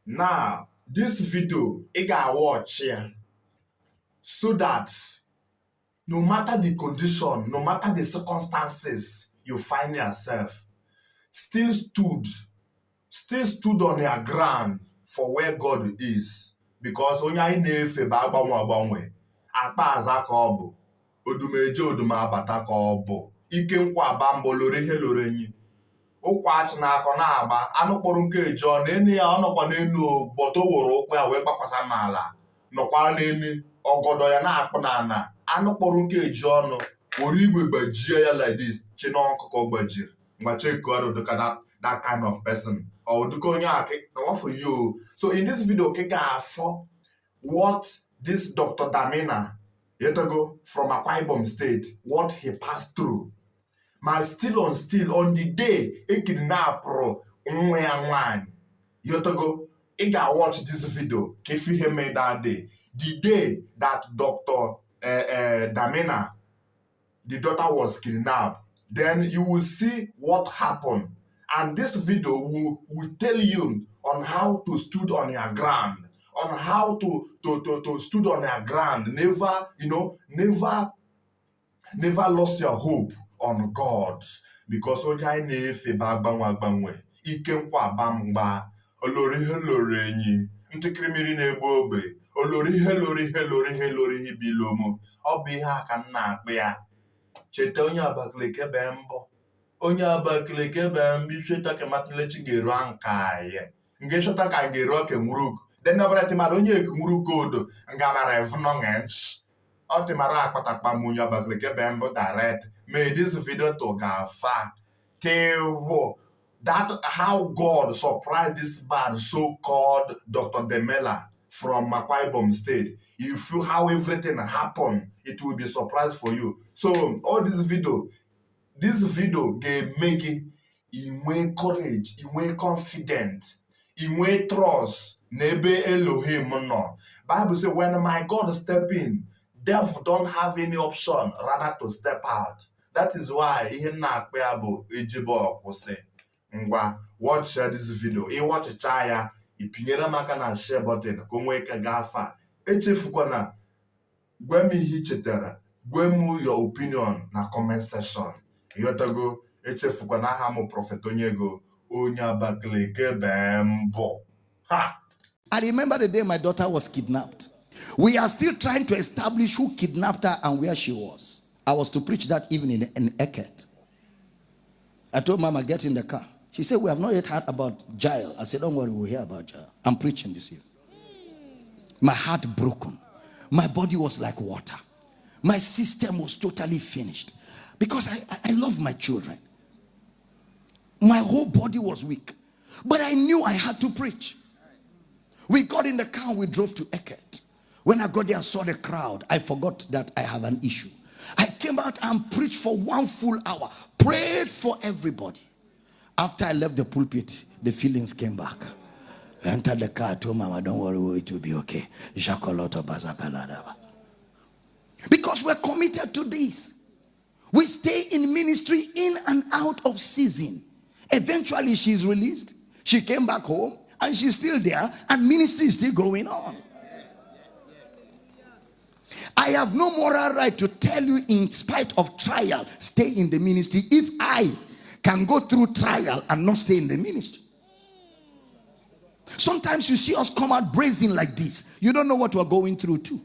Now, this video, you gotta watch here so that no matter the condition, no matter the circumstances you find yourself, still stood on your ground for where God is. Because onye anyị na-efe bụ agbanwe agbanwe, akpa aza ka ọ bụ, odumeje odumabata ka ọ bụ, ike nkwa aba mbọ lore ihe lore enyi, ụkwa achị na-akọ na-agba, anụ kpọrọ nke eji ọ na-enu ya, ọ nọkwa n'enu bọtọ wụrụ ụkwụ ya wee gbakwasa n'ala, nọkwa n'enu ọgọdọ ya na-akpụ n'ala, anụ kpọrọ nke eji ọnụ were igwe gbajie ya like this, chi n'ọkụkọ gbajiri, mgbe chekuarụ dịka that kind of person. Or one for you. So in this video, for what this Dr. Damina, yet ago from Akwa Ibom State, what he passed through. My still on the day he kidnap pro one. Yet ago, he got watch this video. Kefi he made that day. The day that Dr. Damina, the daughter was kidnapped. Then you will see what happened. And this video will tell you on how to stood on your ground, on how to stood on your ground. Never lost your hope on God. Because onye na-efe ba agbanwe ike nkwa abamgba olori helori enyi ntikiri mmiri na-egbu ogbe olori helori hibilomo ọ bụ ihe aka nna akpị ya cheta onye Abakaliki be mbọ onye Abakaliki be mbisheta ke matlechi gero ankaye ngeshota ka gero ke muruk den nabara timara onye ekumuruk odo ngamara evno ngench o timara akpatakpa onye Abakaliki be mbọ direct made this video to gafa tewo that how God surprised this man so-called Dr. Damina from Akwa Ibom State. You feel how everything happened, it will be a surprise for you. So all this video gave make it in courage, in confidence, in trust. Nebe Elohim no. Bible says when my God step in, devil don't have any option rather to step out. That is why ihe na-akpị ya bụ ejibo kwụsị. Ngwa watch this video. I watch ya ipinyere maka na share button ka onwe ka gafa. Echefukwana gwa m ihe chetara. Gwa m your opinion na comment section. Yotago echefukwana aha m Prophet Onyego onye Abakaliki bembo. Ha! I remember the day my daughter was kidnapped. We are still trying to establish who kidnapped her and where she was. I was to preach that evening in Eket. I told Mama, get in the car. She said, we have not yet heard about Jael. I said, don't worry, we'll hear about Jael. I'm preaching this year. My heart broken. My body was like water. My system was totally finished. Because I love my children. My whole body was weak. But I knew I had to preach. We got in the car, we drove to Eket. When I got there, I saw the crowd. I forgot that I have an issue. I came out and preached for 1 full hour. Prayed for everybody. After I left the pulpit, the feelings came back. I entered the car, told Mama, don't worry, it will be okay. Because we're committed to this. We stay in ministry in and out of season. Eventually, she's released. She came back home, and she's still there, and ministry is still going on. I have no moral right to tell you, in spite of trial, stay in the ministry if I can go through trial and not stay in the ministry. Sometimes you see us come out brazen like this. You don't know what we're going through too.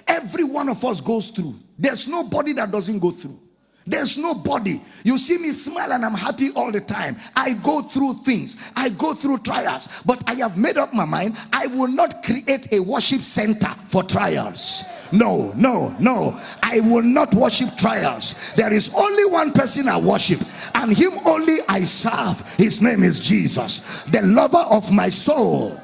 Every one of us goes through. There's nobody that doesn't go through. There's nobody. You see me smile and I'm happy all the time. I go through things. I go through trials. But I have made up my mind. I will not create a worship center for trials. No. I will not worship trials. There is only one person I worship, and him only I serve. His name is Jesus, the lover of my soul.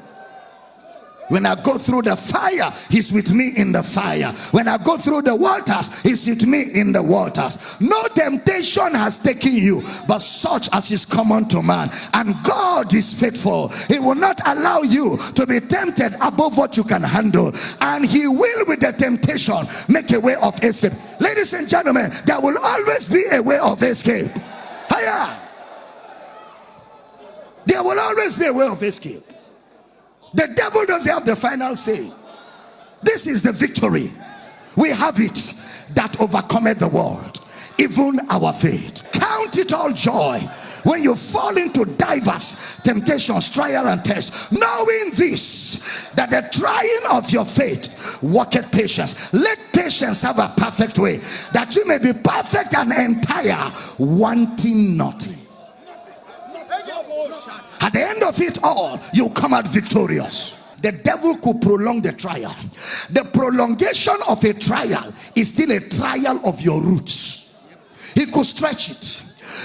When I go through the fire, he's with me in the fire. When I go through the waters, he's with me in the waters. No temptation has taken you, but such as is common to man. And God is faithful. He will not allow you to be tempted above what you can handle. And he will, with the temptation, make a way of escape. Ladies and gentlemen, there will always be a way of escape. Higher. There will always be a way of escape. The devil doesn't have the final say. This is the victory. We have it that overcometh the world, even our faith. Count it all joy when you fall into diverse temptations, trial and tests, knowing this, that the trying of your faith worketh patience. Let patience have a perfect way, that you may be perfect and entire, wanting nothing. At the end of it all, you come out victorious. The devil could prolong the trial. The prolongation of a trial is still a trial of your roots. He could stretch it.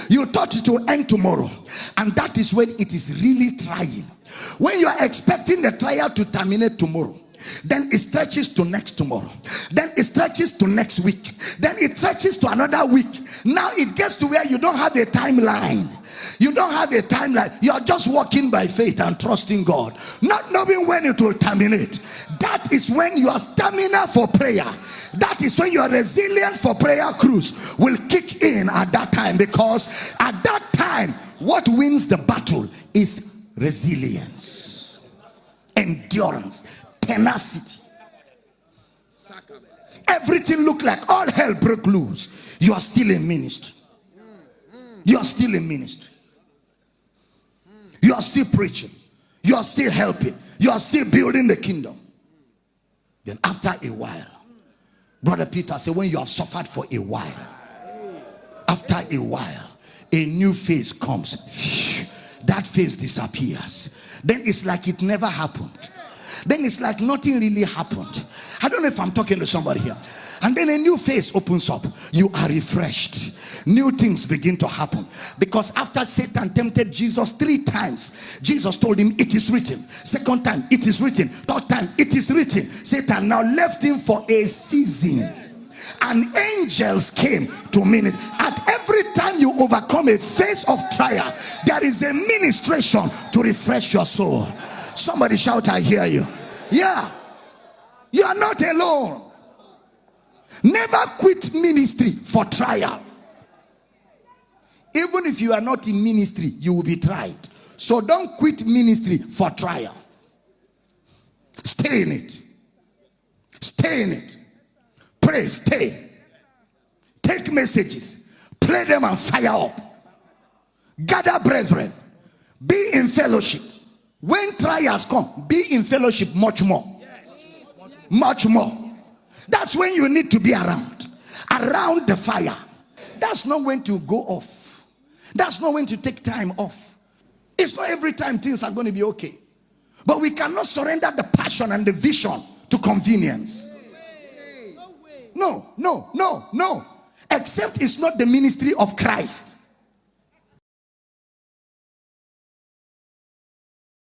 You thought it will end tomorrow, and that is when it is really trying. When you are expecting the trial to terminate tomorrow, then it stretches to next tomorrow, then it stretches to next week, then it stretches to another week. Now it gets to where you don't have a timeline. You don't have a timeline. You are just walking by faith and trusting God, not knowing when it will terminate. That is when your stamina for prayer, that is when your resilience for prayer cruise will kick in at that time, because at that time what wins the battle is resilience, endurance, tenacity. Everything look like all hell broke loose. You are still in ministry. You are still in ministry. You are still preaching. You are still helping. You are still building the kingdom. Then after a while, Brother Peter said, when you have suffered for a while, after a while, a new phase comes. That phase disappears. Then it's like it never happened. Then it's like nothing really happened. I don't know if I'm talking to somebody here. And then a new phase opens up. You are refreshed. New things begin to happen. Because after Satan tempted Jesus 3 times, Jesus told him, it is written. Second time, it is written. Third time, it is written. Satan now left him for a season. And angels came to minister. At every time you overcome a phase of trial, there is a ministration to refresh your soul. Somebody shout, I hear you. Yeah. You are not alone. Never quit ministry for trial. Even if you are not in ministry, you will be tried. So don't quit ministry for trial. Stay in it. Stay in it. Pray, stay. Take messages. Play them and fire up. Gather brethren. Be in fellowship. When trials come, be in fellowship much more. Much more. That's when you need to be around the fire. That's not when to go off. That's not when to take time off. It's not every time things are going to be okay. But we cannot surrender the passion and the vision to convenience. No. Except it's not the ministry of Christ.